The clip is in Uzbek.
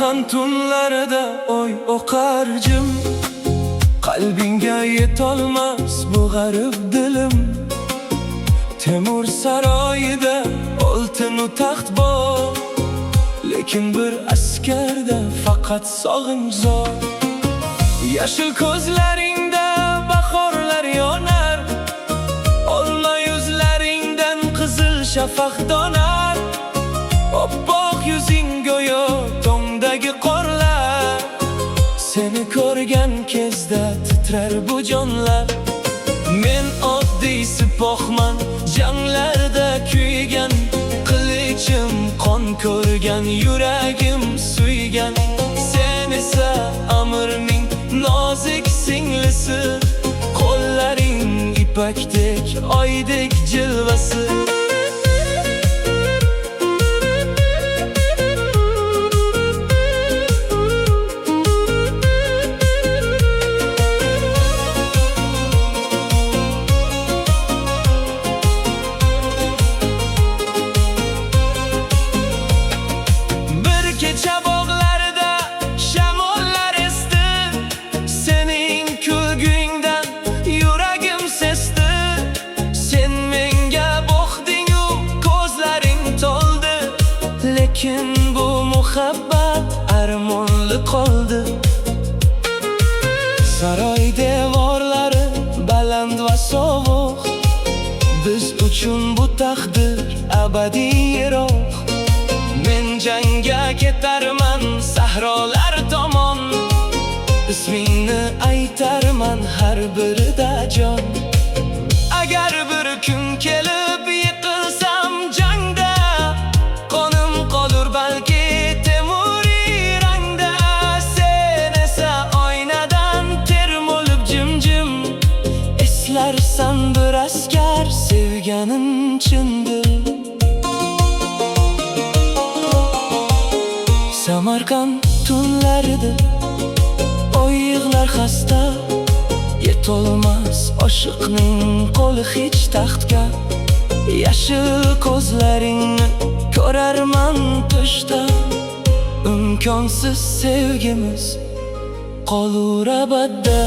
Samarqand tunlarida oy oqarjim, qalbingga yetolmas bu g'arib dilim. Temur saroyida oltin-u taxt bor, lekin bir askarda faqat sog'inch zor. Yashil ko'zlaringda bahorlar yonar, olma yuzlaringdan qizil shafaq donar. Oppoq yuzing go'yo tongdagi qorlar, seni ko'rgan kezda titrar bu jonlar. Men oddiy sipohman, janglarda kuygan, qilichim qon ko'rgan, yuragim suygan. Sen esa amirning nozik singlisi, qo'llaring ipakdek, oydek jilvasi. Kecha bog'larda shamollar esdi, sening kulgingdan yuragim sesdi. Sen menga boqding-u ko'zlaring to'ldi, lekin bu muhabbat armonli qoldi. Saroy devorlari baland va sovuq, biz uchun bu taqdir abadiyroq. Men jangga ketarman sahrolar tomon, ismingni aytarman har birida jon. Agar bir kun kelib yiqilsam jangda, qonim qolur balki Temuriy rangda. Sen esa oynadan termulib jim-jim, eslarsan bir askar sevganin chindir. Samarqand tunlarida oy yig'lar xasta, yetolmas oshiqning qo'li hech taxtga. Yashil ko'zlaringni ko'rarman tushda, imkonsiz sevgimiz qolur abadda.